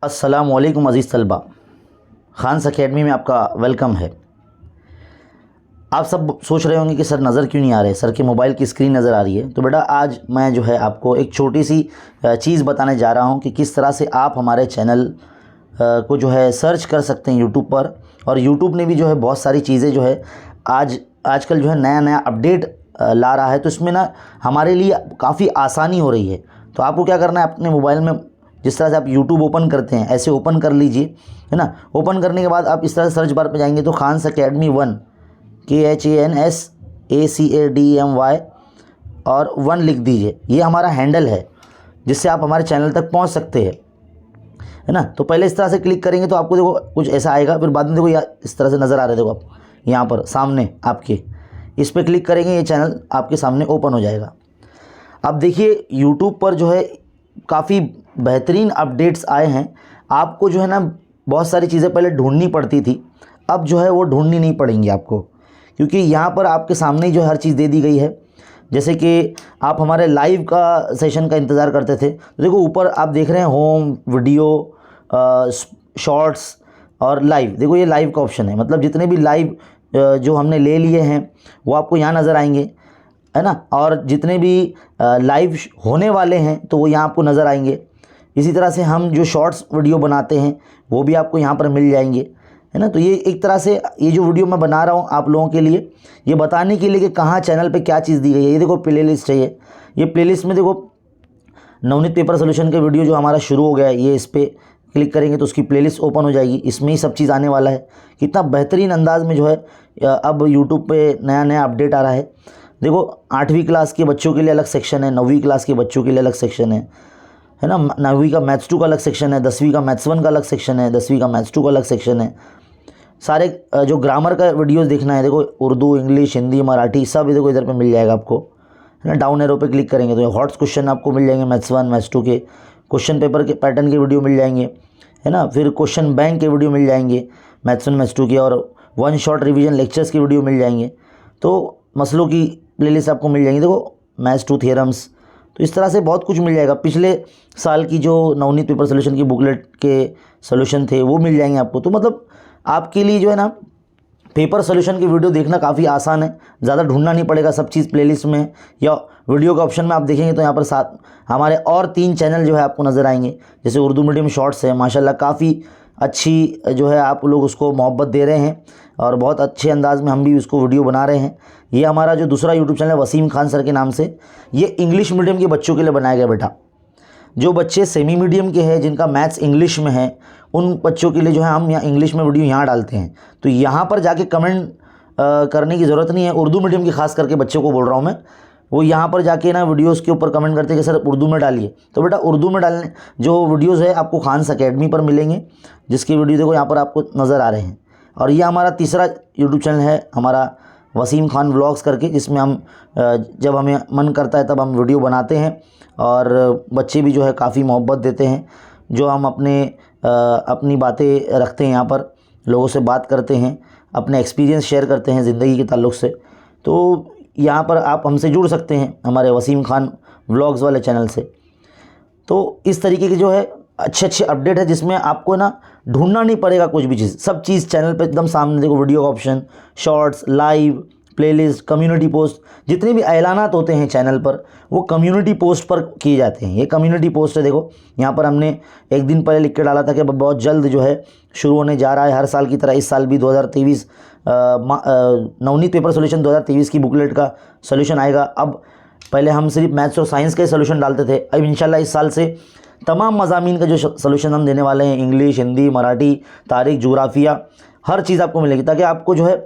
अस्सलामुअलैकुम अज़ीज़ तलबा, खान्स अकेडमी में आपका वेलकम है। आप सब सोच रहे होंगे कि सर नज़र क्यों नहीं आ रहे, सर के मोबाइल की स्क्रीन नज़र आ रही है। तो बेटा आज मैं जो है आपको एक छोटी सी चीज़ बताने जा रहा हूं कि किस तरह से आप हमारे चैनल को जो है सर्च कर सकते हैं यूट्यूब पर। और यूट्यूब ने भी जो है बहुत सारी चीज़ें जो है आजकल जो है नया अपडेट ला रहा है, तो इसमें ना हमारे लिए काफ़ी आसानी हो रही है। तो आपको क्या करना है, अपने मोबाइल में जिस तरह से आप यूट्यूब ओपन करते हैं ऐसे ओपन कर लीजिए, है ना। ओपन करने के बाद आप इस तरह से सर्च बार पे जाएंगे तो खान्स अकेडमी 1 KHANSACADEMY और 1 लिख दीजिए। ये हमारा हैंडल है जिससे आप हमारे चैनल तक पहुंच सकते हैं, है ना। तो पहले इस तरह से क्लिक करेंगे तो आपको देखो कुछ ऐसा आएगा, फिर बाद में देखो इस तरह से नज़र आ रहे, देखो आप यहाँ पर सामने आपके इस पर क्लिक करेंगे, ये चैनल आपके सामने ओपन हो जाएगा। अब देखिए यूट्यूब पर जो है काफ़ी बेहतरीन अपडेट्स आए हैं। आपको जो है ना बहुत सारी चीज़ें पहले ढूंढनी पड़ती थी, अब जो है वो ढूंढनी नहीं पड़ेंगी आपको, क्योंकि यहाँ पर आपके सामने ही जो हर चीज़ दे दी गई है। जैसे कि आप हमारे लाइव का सेशन का इंतज़ार करते थे, तो देखो ऊपर आप देख रहे हैं होम, वीडियो, शॉर्ट्स और लाइव। देखो ये लाइव का ऑप्शन है, मतलब जितने भी लाइव जो हमने ले लिए हैं वो आपको यहाँ नज़र आएंगे, है ना। और जितने भी लाइव होने वाले हैं तो वो यहाँ आपको नज़र आएंगे। इसी तरह से हम जो शॉर्ट्स वीडियो बनाते हैं वो भी आपको यहाँ पर मिल जाएंगे, है ना। तो ये एक तरह से ये जो वीडियो मैं बना रहा हूँ आप लोगों के लिए, ये बताने के लिए कि कहाँ चैनल पे क्या चीज़ दी गई है। ये देखो प्लेलिस्ट है, ये प्लेलिस्ट में देखो नवनीत पेपर सोल्यूशन के वीडियो जो हमारा शुरू हो गया है, ये इस पर क्लिक करेंगे तो उसकी प्लेलिस्ट ओपन हो जाएगी, इसमें ही सब चीज़ आने वाला है। कितना बेहतरीन अंदाज में जो है अब यूट्यूब पे नया अपडेट आ रहा है। देखो 8वीं क्लास के बच्चों के लिए अलग सेक्शन है, 9वीं क्लास के बच्चों के लिए अलग सेक्शन है ना। 9वीं का मैथ्स 2 का अलग सेक्शन है, 10वीं का मैथ्स 1 का अलग सेक्शन है, 10वीं का मैथ्स 2 का अलग सेक्शन है। सारे जो ग्रामर का वीडियोस देखना है, देखो उर्दू, इंग्लिश, हिंदी, मराठी सब देखो इधर पे मिल जाएगा आपको, है ना। डाउन एरो पे क्लिक करेंगे तो हॉट्स क्वेश्चन आपको मिल जाएंगे, मैथ्स 1 मैथ्स 2 के क्वेश्चन पेपर के पैटर्न के वीडियो मिल जाएंगे, है ना। फिर क्वेश्चन बैंक के वीडियो मिल जाएंगे मैथ्स 1 मैथ्स 2 के, और 1 शॉर्ट रिवीजन लेक्चर्स की वीडियो मिल जाएंगे। तो मसलों की प्लेलिस्ट आपको मिल जाएंगी, देखो मैथ्स 2 थियरम्स। तो इस तरह से बहुत कुछ मिल जाएगा। पिछले साल की जो नवनीत पेपर सोल्यूशन की बुकलेट के सोल्यूशन थे वो मिल जाएंगे आपको। तो मतलब आपके लिए जो है ना पेपर सोल्यूशन की वीडियो देखना काफ़ी आसान है, ज़्यादा ढूंढना नहीं पड़ेगा, सब चीज़ प्लेलिस्ट में या वीडियो के ऑप्शन में आप देखेंगे तो यहाँ पर साथ हमारे और 3 चैनल जो है आपको नज़र आएंगे। जैसे उर्दू मीडियम शॉर्ट्स है, माशाल्लाह काफ़ी अच्छी जो है आप लोग उसको मोहब्बत दे रहे हैं और बहुत अच्छे अंदाज में हम भी उसको वीडियो बना रहे हैं। ये हमारा जो दूसरा यूट्यूब चैनल है वसीम खान सर के नाम से, ये इंग्लिश मीडियम के बच्चों के लिए बनाया गया बेटा। जो बच्चे सेमी मीडियम के हैं, जिनका मैथ्स इंग्लिश में है, उन बच्चों के लिए जो है हम यहाँ इंग्लिश में वीडियो यहाँ डालते हैं। तो यहाँ पर जाके कमेंट करने की ज़रूरत नहीं है। उर्दू मीडियम के खास करके बच्चों को बोल रहा हूँ मैं, वो यहाँ पर जाके ना वीडियोस के ऊपर कमेंट करते हैं कि सर उर्दू में डालिए। तो बेटा उर्दू में डालने जो वीडियोस है आपको खान्स अकेडमी पर मिलेंगे, जिसकी वीडियो देखो यहाँ पर आपको नज़र आ रहे हैं। और ये हमारा तीसरा यूट्यूब चैनल है हमारा वसीम खान व्लॉग्स करके, जिसमें हम जब हमें मन करता है तब हम वीडियो बनाते हैं और बच्चे भी जो है काफ़ी मोहब्बत देते हैं। जो हम अपनी बातें रखते हैं, यहाँ पर लोगों से बात करते हैं, अपने एक्सपीरियंस शेयर करते हैं ज़िंदगी के ताल्लुक़ से। तो यहाँ पर आप हमसे जुड़ सकते हैं हमारे वसीम खान व्लॉग्स वाले चैनल से। तो इस तरीके की जो है अच्छे अपडेट है, जिसमें आपको ना ढूंढना नहीं पड़ेगा कुछ भी चीज़, सब चीज़ चैनल पे एकदम सामने देखो। वीडियो का option, shorts, live, playlist, community post, जितने भी ऐलानात होते हैं चैनल पर वो कम्युनिटी पोस्ट पर किए जाते हैं। ये कम्युनिटी पोस्ट है, देखो यहाँ पर हमने एक दिन पहले लिख के डाला था कि बहुत जल्द जो है शुरू होने जा रहा है। हर साल की तरह इस साल भी 2023 नवनीत पेपर सोल्यूशन 2023 की बुकलेट का सोल्यूशन आएगा। अब पहले हम सिर्फ मैथ्स और साइंस के सोल्यूशन डालते थे, अब इंशाल्लाह इस साल से तमाम मज़ामीन का जो सोल्यूशन हम देने वाले हैं, इंग्लिश, हिंदी, मराठी, तारीख़, जुग्राफिया, हर चीज़ आपको मिलेगी, ताकि आपको जो है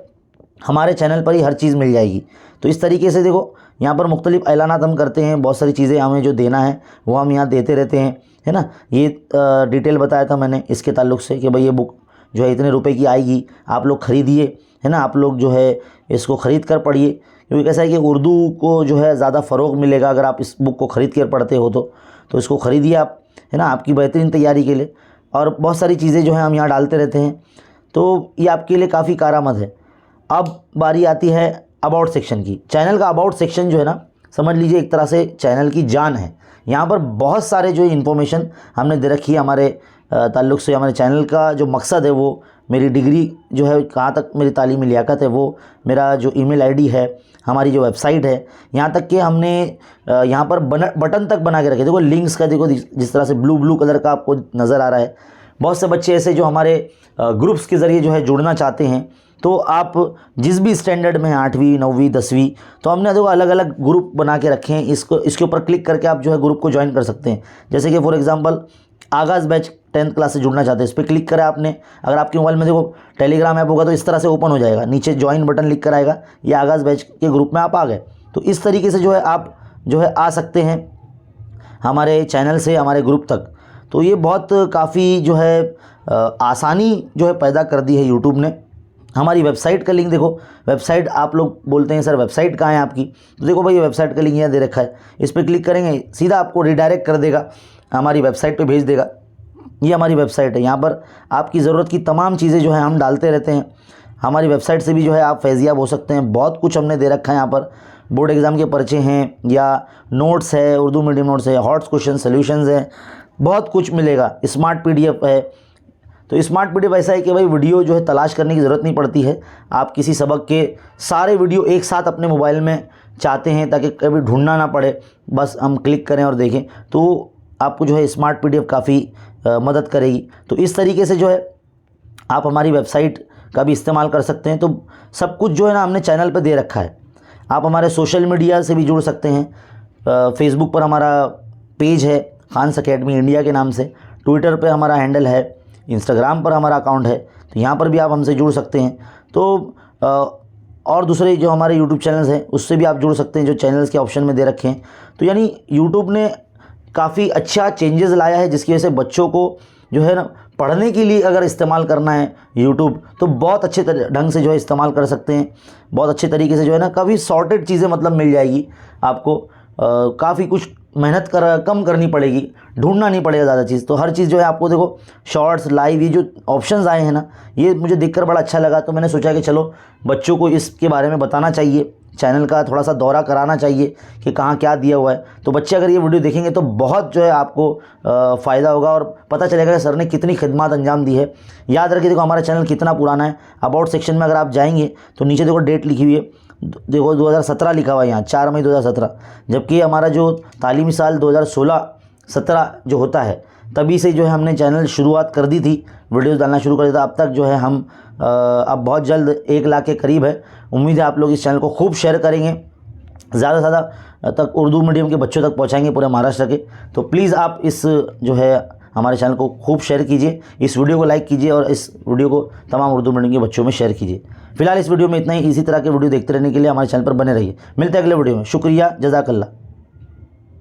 हमारे चैनल पर ही हर चीज़ मिल जाएगी। तो इस तरीके से देखो यहाँ पर मुख्तलिफ ऐलानात हम करते हैं, बहुत सारी चीज़ें हमें जो देना है वो हम यहाँ देते रहते हैं, है ना। ये डिटेल बताया था मैंने इसके ताल्लुक़ से कि भाई ये बुक जो है इतने रुपए की आएगी, आप लोग ख़रीदिए, है ना। आप लोग जो है इसको ख़रीद कर पढ़िए, क्योंकि कैसा है कि उर्दू को जो है ज़्यादा फ़रोग़ मिलेगा अगर आप इस बुक को ख़रीद कर पढ़ते हो तो इसको ख़रीदिए आप, है ना, आपकी बेहतरीन तैयारी के लिए। और बहुत सारी चीज़ें जो हैं हम यहाँ डालते रहते हैं, तो ये आपके लिए काफ़ी कारआमद है। अब बारी आती है अबाउट सेक्शन की। चैनल का अबाउट सेक्शन जो है ना, समझ लीजिए एक तरह से चैनल की जान है। यहाँ पर बहुत सारे जो इन्फॉर्मेशन हमने दे रखी है हमारे ताल्लुक़ से हमारे चैनल का जो मकसद है वो मेरी डिग्री जो है, कहाँ तक मेरी तालीमी लियाकत है, वो मेरा जो ईमेल आईडी है, हमारी जो वेबसाइट है, यहाँ तक कि हमने यहाँ पर बटन तक बना के रखे। देखो लिंक्स का, देखो जिस तरह से ब्लू कलर का आपको नज़र आ रहा है। बहुत से बच्चे ऐसे जो हमारे ग्रुप्स के ज़रिए जो है जुड़ना चाहते हैं, तो आप जिस भी स्टैंडर्ड में हैं, 8वीं 9वीं 10वीं, तो हमने देखो अलग अलग ग्रुप बना के रखे हैं। इसके ऊपर क्लिक करके आप जो है ग्रुप को ज्वाइन कर सकते हैं। जैसे कि फॉर एग्जांपल आगाज़ बैच 10th क्लास से जुड़ना चाहते हैं, इस पर क्लिक करा आपने। अगर आपके मोबाइल में देखो टेलीग्राम ऐप होगा तो इस तरह से ओपन हो जाएगा, नीचे ज्वाइन बटन लिख कर आएगा, ये आगाज़ बैच के ग्रुप में आप आ गए। तो इस तरीके से जो है आप जो है आ सकते हैं हमारे चैनल से हमारे ग्रुप तक। तो ये बहुत काफ़ी जो है आसानी जो है पैदा कर दी है यूट्यूब ने। हमारी वेबसाइट का लिंक देखो, वेबसाइट आप लोग बोलते हैं सर वेबसाइट कहाँ है आपकी, तो देखो भाई वेबसाइट का लिंक यहाँ दे रखा है। इस पर क्लिक करेंगे सीधा आपको रिडायरेक्ट कर देगा, हमारी वेबसाइट पे भेज देगा। ये हमारी वेबसाइट है, यहाँ पर आपकी ज़रूरत की तमाम चीज़ें जो है हम डालते रहते हैं। हमारी वेबसाइट से भी जो है आप फैज़याब हो सकते हैं। बहुत कुछ हमने दे रखा है यहाँ पर, बोर्ड एग्ज़ाम के पर्चे हैं या नोट्स है, उर्दू मीडियम नोट्स है, हॉट क्वेश्चन सॉल्यूशंस हैं, बहुत कुछ मिलेगा। स्मार्ट PDF है। तो स्मार्ट PDF ऐसा है कि भाई वीडियो जो है तलाश करने की ज़रूरत नहीं पड़ती है। आप किसी सबक के सारे वीडियो एक साथ अपने मोबाइल में चाहते हैं ताकि कभी ढूंढना ना पड़े, बस हम क्लिक करें और देखें, तो आपको जो है स्मार्ट PDF काफ़ी मदद करेगी। तो इस तरीके से जो है आप हमारी वेबसाइट का भी इस्तेमाल कर सकते हैं। तो सब कुछ जो है ना हमने चैनल पे दे रखा है। आप हमारे सोशल मीडिया से भी जुड़ सकते हैं। फेसबुक पर हमारा पेज है खान्स अकेडमी इंडिया के नाम से, ट्विटर पे हमारा हैंडल है, इंस्टाग्राम पर हमारा अकाउंट है, तो यहाँ पर भी आप हमसे जुड़ सकते हैं। तो और दूसरे जो हमारे यूट्यूब चैनल्स हैं उससे भी आप जुड़ सकते हैं, जो चैनल्स के ऑप्शन में दे रखे हैं। तो यानी यूट्यूब ने काफ़ी अच्छा चेंजेस लाया है, जिसकी वजह से बच्चों को जो है ना पढ़ने के लिए अगर इस्तेमाल करना है यूट्यूब, तो बहुत अच्छे ढंग से जो है इस्तेमाल कर सकते हैं। बहुत अच्छे तरीके से जो है ना काफ़ी सॉर्टेड चीज़ें मतलब मिल जाएगी आपको। काफ़ी कुछ मेहनत कम करनी पड़ेगी, ढूंढना नहीं पड़ेगा ज़्यादा चीज़। तो हर चीज़ जो है आपको देखो शॉर्ट्स, लाइव, ये जो ऑप्शंस आए हैं ना, ये मुझे देखकर बड़ा अच्छा लगा। तो मैंने सोचा कि चलो बच्चों को इसके बारे में बताना चाहिए, चैनल का थोड़ा सा दौरा कराना चाहिए कि कहाँ क्या दिया हुआ है। तो बच्चे अगर ये वीडियो देखेंगे तो बहुत जो है आपको फ़ायदा होगा और पता चलेगा कि सर ने कितनी खिदमत अंजाम दी है। याद रखिए देखो हमारा चैनल कितना पुराना है। अबाउट सेक्शन में अगर आप जाएंगे तो नीचे देखो डेट लिखी हुई है, देखो 2017 लिखा हुआ है यहाँ, 4 मई 2017। जबकि हमारा जो तालीमी साल 2016-17 जो होता है तभी से जो है हमने चैनल शुरुआत कर दी थी, वीडियोस डालना शुरू कर दिया था। अब तक जो है हम अब बहुत जल्द 1 लाख के करीब है। उम्मीद है आप लोग इस चैनल को खूब शेयर करेंगे, ज़्यादा से ज़्यादा तक उर्दू मीडियम के बच्चों तक पहुंचाएंगे पूरे महाराष्ट्र के। तो प्लीज़ आप इस जो है हमारे चैनल को खूब शेयर कीजिए, इस वीडियो को लाइक कीजिए और इस वीडियो को तमाम उर्दू मीडियम के बच्चों में शेयर कीजिए। फिलहाल इस वीडियो में इतना ही। इसी तरह के वीडियो देखते रहने के लिए हमारे चैनल पर बने रहिए। मिलते हैं अगले वीडियो में। शुक्रिया, जज़ाकल्लाह।